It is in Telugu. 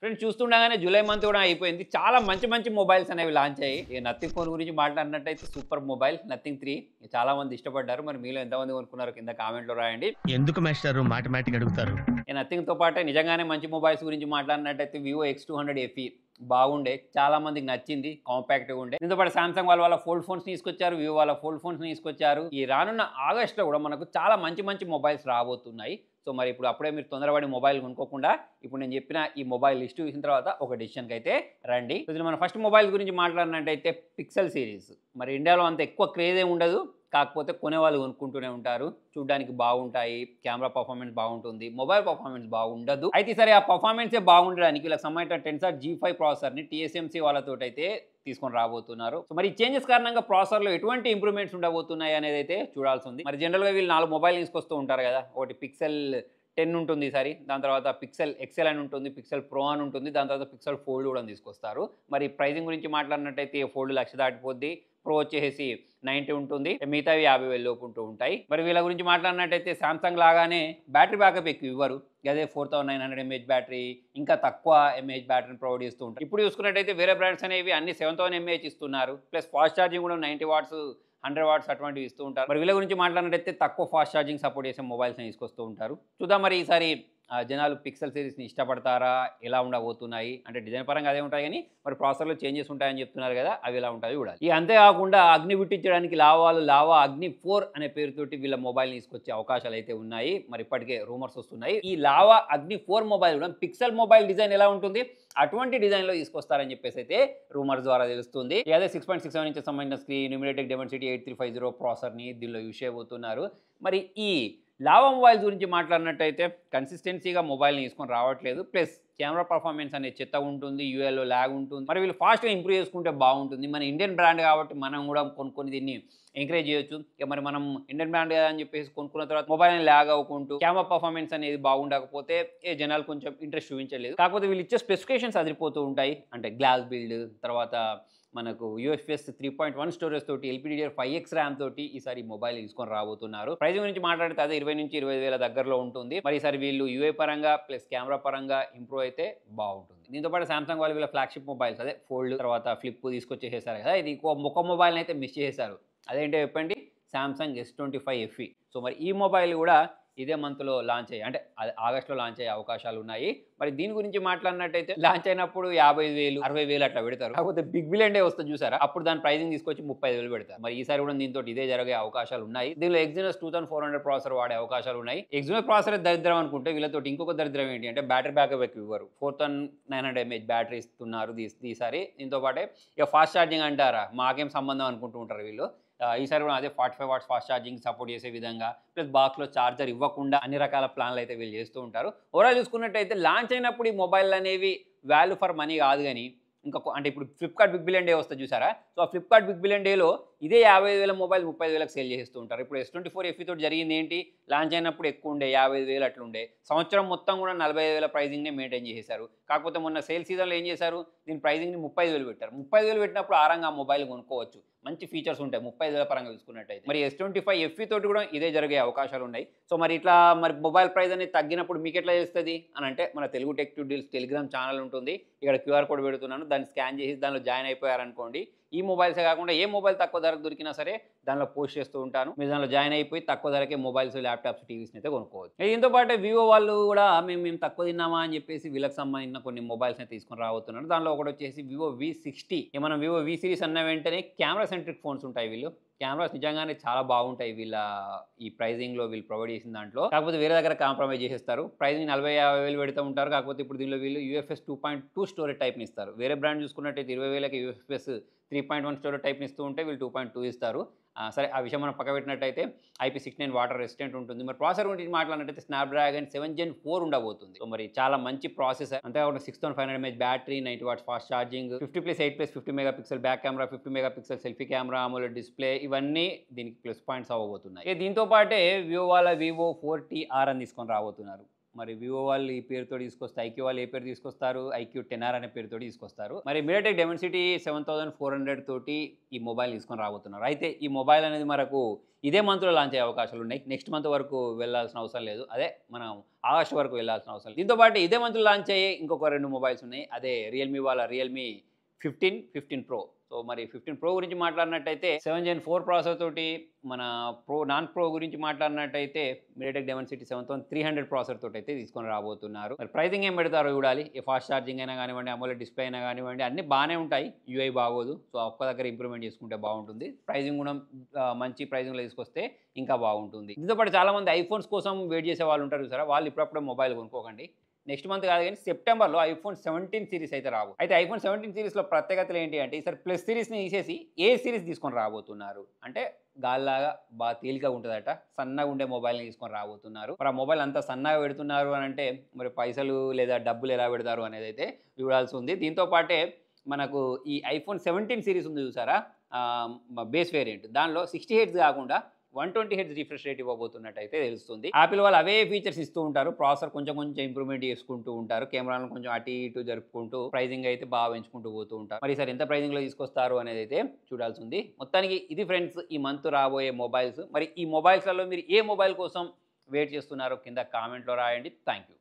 ఫ్రెండ్స్ చూస్తుండగానే జూలై మంత్ కూడా అయిపోయింది. చాలా మంచి మంచి మొబైల్స్ అనేవి లాంచ్ అయ్యాయి. ఈ నథింగ్ ఫోన్ గురించి మాట్లాడినట్టయితే సూపర్ మొబైల్ నథింగ్ 3 చాలా మంది ఇష్టపడ్డారు. మరి మీలో ఎంతమంది కొనుక్కున్నారో కింద కామెంట్‌లో రాయండి. ఎందుకు మాస్టారు మాటిమాటికి అడుగుతారు? ఈ నథింగ్‌తో పాటే నిజంగానే మంచి మొబైల్స్ గురించి మాట్లాడినట్టయితే వివో X200 FE బాగుండే. చాలా మందికి నచ్చింది. కాంపాక్ట్‌గా ఉండే. దీంతో పాటు సామ్‌సంగ్ వాళ్ళ ఫోల్డ్ ఫోన్స్ తీసుకొచ్చారు. వివో వాళ్ళ ఫోల్డ్ ఫోన్స్ తీసుకొచ్చారు. ఈ రానున్న ఆగస్ట్‌లో కూడా మనకు చాలా మంచి మంచి మొబైల్స్ రాబోతున్నాయి. సో మరి ఇప్పుడు అప్పుడే మీరు తొందరపడి మొబైల్ కొనుక్కోకుండా ఇప్పుడు నేను చెప్పిన ఈ మొబైల్ లిస్ట్ చూసిన తర్వాత ఒక డెసిషన్‌కి అయితే రండి. సో మన ఫస్ట్ మొబైల్ గురించి మాట్లాడినట్టయితే పిక్సెల్ సిరీస్. మరి ఇండియాలో అంత ఎక్కువ క్రేజ్ ఏమి ఉండదు. కాకపోతే కొనేవాళ్ళు కొనుక్కుంటూనే ఉంటారు. చూడ్డానికి బాగుంటాయి. కెమెరా పర్ఫార్మెన్స్ బాగుంటుంది. మొబైల్ పర్ఫార్మెన్స్ బాగుండదు. అయితే సరే ఆ పర్ఫార్మెన్సే బాగుండడానికి వీళ్ళకి సంబంధించిన టెన్సార్ G5 ప్రాసెసర్‌ని TSMC వాళ్ళతోటైతే తీసుకొని రాబోతున్నారు. సో మరి ఈ చేంజెస్ కారణంగా ప్రాసెసర్‌లో ఎటువంటి ఇంప్రూవ్‌మెంట్స్ ఉండబోతున్నాయి అనేది అయితే చూడాల్సి ఉంది. మరి జనరల్‌గా వీళ్ళు 4 మొబైల్ తీసుకొస్తూ ఉంటారు కదా! ఒకటి పిక్సెల్ 10 ఉంటుంది ఈసారి. దాని తర్వాత పిక్సెల్ ఎక్సెల్ అని ఉంటుంది. పిక్సెల్ ప్రో అని ఉంటుంది. దాని తర్వాత పిక్సెల్ ఫోల్డ్ కూడా తీసుకొస్తారు. మరి ప్రైజింగ్ గురించి మాట్లాడినట్టయితే ఫోల్డ్ 1,00,000 దాటిపోద్ది. ప్రో వచ్చేసి 90 ఉంటుంది. మిగతావి 50,000 లోపు ఉంటూ ఉంటాయి. మరి వీళ్ళ గురించి మాట్లాడినట్టయితే సామ్సంగ్ లాగానే బ్యాటరీ బ్యాకప్ ఎక్కువ ఇవ్వరు. అదే 4900 mAh బ్యాటరీ ఇంకా తక్కువ mAh బ్యాటరీని ప్రొవైడ్ చేస్తూ ఉంటారు. ఇప్పుడు చూసుకున్నట్టయితే వేరే బ్రాండ్స్ అనేవి అన్ని 7000 mAh ఇస్తున్నారు. ప్లస్ ఫాస్ట్ ఛార్జింగ్ కూడా 90 వాట్స్ 100 వాట్స్ అటువంటివి ఇస్తూ ఉంటారు. మరి వీళ్ళ గురించి మాట్లాడినట్టయితే తక్కువ ఫాస్ట్ ఛార్జింగ్ సపోర్ట్ చేసే మొబైల్స్ని తీసుకొస్తూ ఉంటారు. చూద్దాం మరి ఈసారి జనాలు పిక్సెల్ సిరీస్‌ని ఇష్టపడతారా? ఎలా ఉండబోతున్నాయి? అంటే డిజైన్ పరంగా అదే ఉంటాయి గానీ మరి ప్రాసెసర్‌లో చేంజెస్ ఉంటాయని చెప్తున్నారు కదా! అవి ఎలా ఉంటాయో చూడాలి. ఇక అంతేకాకుండా అగ్ని పుట్టించడానికి లావా అగ్ని 4 అనే పేరుతోటి వీళ్ళ మొబైల్‌ని తీసుకొచ్చే అవకాశాలు అయితే ఉన్నాయి. మరి ఇప్పటికే రూమర్స్ వస్తున్నాయి. ఈ లావా అగ్ని 4 మొబైల్ కూడా పిక్సెల్ మొబైల్ డిజైన్ ఎలా ఉంటుంది? అటువంటి డిజైన్‌లో తీసుకొస్తారని చెప్పేసి అయితే రూమర్స్ ద్వారా తెలుస్తుంది. అదే 6.67 ఇంచెస్ సంబంధించిన స్క్రీన్ MediaTek Dimensity 8350 ప్రాసెసర్‌ని దీనిలో యూజ్ చేయబోతున్నారు. మరి ఈ లావా మొబైల్స్ గురించి మాట్లాడినట్టయితే కన్సిస్టెన్సీగా మొబైల్‌ని తీసుకొని రావట్లేదు. ప్లస్ కెమెరా పర్ఫార్మెన్స్ అనేది చెత్తగా ఉంటుంది. యూఐలో ల్యాగ్ ఉంటుంది. మరి వీళ్ళు ఫాస్ట్‌గా ఇంప్రూవ్ చేసుకుంటే బాగుంటుంది. మన ఇండియన్ బ్రాండ్ కాబట్టి మనం కూడా కొనుక్కొని దీన్ని ఎంకరేజ్ చేయొచ్చు. ఇక మరి మనం ఇండియన్ బ్రాండ్ కదా అని చెప్పేసి కొనుక్కున్న తర్వాత మొబైల్‌ని ల్యాగ్ అవ్వకుంటూ కెమెరా పర్ఫార్మెన్స్ అనేది బాగుండకపోతే జనాలు కొంచెం ఇంట్రెస్ట్ చూపించలేదు. కాకపోతే వీళ్ళు ఇచ్చే స్పెసిఫికేషన్స్ అదిరిపోతూ ఉంటాయి. అంటే గ్లాస్ బిల్డ్ తర్వాత మనకు UFS 3.1 స్టోరేజ్ తోటి LPDDR5X ర్యామ్ తోటి ఈసారి మొబైల్ తీసుకొని రాబోతున్నారు. ప్రైస్ గురించి మాట్లాడితే అదే 20,000-25,000 దగ్గరలో ఉంటుంది. మరి ఈసారి వీళ్ళు UI పరంగా ప్లస్ కెమెరా పరంగా ఇంప్రూవ్ అయితే బాగుంటుంది. దీంతో పాటు సామ్సంగ్ వాళ్ళు వీళ్ళ ఫ్లాగ్షిప్ మొబైల్స్ అదే ఫోల్డ్ తర్వాత ఫ్లిప్ తీసుకొచ్చేసేసారు కదా! ఇది ఒక మొబైల్‌ని అయితే మిస్ చేసేసారు. అదేంటో చెప్పండి? Samsung S25 FE. సో మరి ఈ మొబైల్ కూడా ఇదే మంత్‌లో లాంచ్ అయ్యాయి. అంటే అది ఆగస్ట్‌లో లాంచ్ అయ్యే అవకాశాలు ఉన్నాయి. మరి దీని గురించి మాట్లాడినట్టయితే లాంచ్ అయినప్పుడు 50,000, 60,000 అట్లా పెడతారు. కాకపోతే బిగ్ బిలియన్ డే వస్తది చూసారా? అప్పుడు దాని ప్రైజింగ్ తీసుకొచ్చి 35,000 పెడతారు. మరి ఈసారి కూడా దీనితోటి ఇదే జరిగే అవకాశాలు ఉన్నాయి. దీనిలో Exynos 2400 ప్రాసెసర్ వాడే అవకాశాలు ఉన్నాయి. Exynos ప్రాసెసర్ దరిద్రం అనుకుంటే వీళ్ళతోటి ఇంకొక దరిద్రం ఏంటి అంటే బ్యాటరీ బ్యాకప్ ఎక్కువ ఇవ్వరు. 4900 mAh బ్యాటరీ ఇస్తున్నారు ఈసారి. దీంతో పాటే ఇక ఫాస్ట్ ఛార్జింగ్ అంటారా? మాకేం సంబంధం అనుకుంటూ ఉంటారు వీళ్ళు. ఈసారి కూడా అదే 45 వాట్స్ ఫాస్ట్ ఛార్జింగ్ సపోర్ట్ చేసే విధంగా ప్లస్ బాక్స్‌లో చార్జర్ ఇవ్వకుండా అన్ని రకాల ప్లాన్లు అయితే వీళ్ళు చేస్తూ ఉంటారు. ఓవరాల్ చూసుకున్నట్టయితే లాంచ్ అయినప్పుడు ఈ మొబైల్ అనేవి వాల్యూ ఫర్ మనీ కాదు గానీ ఇంకా అంటే ఇప్పుడు ఫ్లిప్‌కార్ట్ బిగ్ బిలియన్ డే వస్తది చూసారా? సో ఆ ఫ్లిప్‌కార్ట్ బిగ్ బిలియన్ డేలో ఇదే 55,000 మొబైల్ 35,000కి సేల్ చేసేస్తూ ఉంటారు. ఇప్పుడు S24 FE తోటి జరిగింది ఏంటి? లాంచ్ అయినప్పుడు ఎక్కువ ఉండే 55,000 అట్లుండే. సంవత్సరం మొత్తం కూడా 45,000 ప్రైజింగ్‌నే మెయింటైన్ చేసేసారు. కాకపోతే మొన్న సేల్ సీజన్‌లో ఏం చేశారు? దీని ప్రైజింగ్‌ని 35,000 పెట్టారు. 35,000 పెట్టినప్పుడు ఆరంగా మొబైల్ కొనుక్కోవచ్చు. మంచి ఫీచర్స్ ఉంటాయి 35,000 పరంగా చూసుకున్నట్టయితే. మరి S25 FE తోటి కూడా ఇదే జరిగే అవకాశాలు ఉన్నాయి. సో మరి ఇట్లా మరి మొబైల్ ప్రైస్ అనేది తగ్గినప్పుడు మీకు ఎట్లా తెలుస్తది అని అంటే మన Telugu tech to deals Telegram channel ఉంటుంది. ఇక్కడ క్యూఆర్ కోడ్ పెడుతున్నాను. దాన్ని స్కాన్ చేసి దానిలో జాయిన్ అయిపోయారనుకోండి. ఈ మొబైల్సే కాకుండా ఏ మొబైల్ తక్కువ ధరకు దొరికినా సరే దానిలో పోస్ట్ చేస్తూ ఉంటాను. మీరు దానిలో జాయిన్ అయిపోయి తక్కువ ధరకే మొబైల్స్, ల్యాప్‌టాప్స్, టీవీస్‌ని అయితే కొనుక్కోవచ్చు. దీంతో పాటే వివో వాళ్ళు కూడా మేము తక్కువ తిన్నామా అని చెప్పేసి వీళ్ళకి సంబంధించిన కొన్ని మొబైల్స్‌ని తీసుకొని రాబోతున్నారు. దానిలో ఒకటి వచ్చేసి వివో V60. మనం వివో V సిరీస్ అన్న వెంటనే కెమెరా సెంట్రిక్ ఫోన్స్ ఉంటాయి వీళ్ళు. కెమెరాస్ నిజంగానే చాలా బాగుంటాయి వీళ్ళ ఈ ప్రైజింగ్‌లో వీళ్ళు ప్రొవైడ్ చేసిన దాంట్లో. కాకపోతే వేరే దగ్గర కాంప్రమైజ్ చేసేస్తారు. ప్రైజింగ్ 40,000-50,000 పెడుతూ ఉంటారు. కాకపోతే ఇప్పుడు దీనిలో వీళ్ళు UFS 2.2 స్టోరేజ్ టైప్‌ని ఇస్తారు. వేరే బ్రాండ్ చూసుకున్నట్టయితే 20,000కి UFS 3.1 స్టోరేజ్ టైప్‌ని ఇస్తూ ఉంటే వీళ్ళు 2.2 ఇస్తారు. సరే ఆ విషయం మనం పక్కన పెట్టినట్టయితే IP69 వాటర్ రెసిస్టెంట్ ఉంటుంది. మరి ప్రాసెసర్ గురించి మాట్లాడినట్టయితే స్నాప్‌డ్రాగన్ 7 Gen 4 ఉండబోతుంది. సో మరి చాలా మంచి ప్రాసెసర్. అంతేకాకుండా 6500 mAh battery, 90 watts fast charging, 50+8+50 megapixel back camera, 50 megapixel selfie camera, AMOLED display ఇవన్నీ దీనికి ప్లస్ పాయింట్స్ అవ్వబోతున్నాయి. దీంతో పాటే వివో వాళ్ళ వివో 40R అని తీసుకొని రాబోతున్నారు. మరి వివో వాళ్ళు ఈ పేరుతో తీసుకొస్తే ఐక్యూ వాళ్ళు ఏ పేరు తీసుకొస్తారు, ఐక్యూ 10R అనే పేరుతో తీసుకొస్తారు. మరి మీడియాటెక్ డెమెన్సిటీ 7400 తోటి ఈ మొబైల్ తీసుకొని రాబోతున్నారు. అయితే ఈ మొబైల్ అనేది మనకు ఇదే మంత్లో లాంచ్ అయ్యే అవకాశాలు ఉన్నాయి. నెక్స్ట్ మంత్ వరకు వెళ్ళాల్సిన అవసరం లేదు. అదే మనం ఆగస్ట్ వరకు వెళ్ళాల్సిన అవసరం లేదు. దీంతో పాటు ఇదే మంత్లో లాంచ్ అయ్యే ఇంకొక 2 మొబైల్స్ ఉన్నాయి. అదే రియల్మీ వాళ్ళ రియల్మీ 15 Pro. సో మరి 15 Pro గురించి మాట్లాడినట్టయితే 7 Gen 4 ప్రాసెసర్ తోటి, మన నాన్ ప్రో గురించి మాట్లాడినట్టయితే మీడియాటెక్ డెమెన్సిటీ 7300 ప్రాసెసర్ తోటి అయితే తీసుకొని రాబోతున్నారు. మరి ప్రైసింగ్ ఏం పెడతారో చూడాలి. ఈ ఫాస్ట్ ఛార్జింగ్ అయినా కానివ్వండి, అమోలెడ్ డిస్ప్లే అయినా కానివ్వండి, అన్ని బాగానే ఉంటాయి. యూఐ బాగోదు. సో ఒక్క దగ్గర ఇంప్రూవ్మెంట్ చేసుకుంటే బాగుంటుంది. ప్రైసింగ్ కూడా మంచి ప్రైసింగ్లో తీసుకొస్తే ఇంకా బాగుంటుంది. దీంతో పాటు చాలామంది ఐఫోన్స్ కోసం వెయిట్ చేసే వాళ్ళు ఉంటారు చూసారా, వాళ్ళు ఇప్పుడప్పుడే మొబైల్ కొనుక్కోకండి. నెక్స్ట్ మంత్ కాదు కానీ సెప్టెంబర్లో ఐఫోన్ 17 సిరీస్ అయితే రావు. అయితే ఐఫోన్ 17 సిరీస్లో ప్రత్యేకతలు ఏంటి అంటే ఈసారి ప్లస్ సిరీస్ని తీసేసి ఏ సిరీస్ తీసుకొని రాబోతున్నారు అంటే గాల్లాగా బాగా తేలికగా ఉంటుందట, సన్నగా ఉండే మొబైల్ని తీసుకొని రాబోతున్నారు. మరి ఆ మొబైల్ అంతా సన్నగా పెడుతున్నారు అని అంటే మరి పైసలు లేదా డబ్బులు ఎలా పెడతారు అనేది అయితే చూడాల్సి ఉంది. దీంతో పాటే మనకు ఈ ఐఫోన్ 17 సిరీస్ ఉంది చూసారా, బేస్ వేరియంట్, దానిలో 60 Hz కాకుండా 120 Hz రిఫ్రెష్ రేట్ ఇవ్వబోతున్నట్టయితే తెలుస్తుంది. యాపిల్ వాళ్ళు అవే ఫీచర్స్ ఇస్తూ ఉంటారు. ప్రాసెసర్ కొంచెం ఇంప్రూవ్మెంట్ చేసుకుంటూ ఉంటారు. కెమెరాలను కొంచెం అటు ఇటు జరుపుకుంటూ ప్రైజింగ్ అయితే బాగా పెంచుకుంటూ పోతూ ఉంటారు. మరి ఈసారి ఎంత ప్రైజింగ్లో తీసుకొస్తారు అనేది అయితే చూడాల్సి ఉంది. మొత్తానికి ఇది ఫ్రెండ్స్ ఈ మంత్ రాబోయే మొబైల్స్. మరి ఈ మొబైల్స్లలో మీరు ఏ మొబైల్ కోసం వెయిట్ చేస్తున్నారో కింద కామెంట్లో రాయండి. Thank you.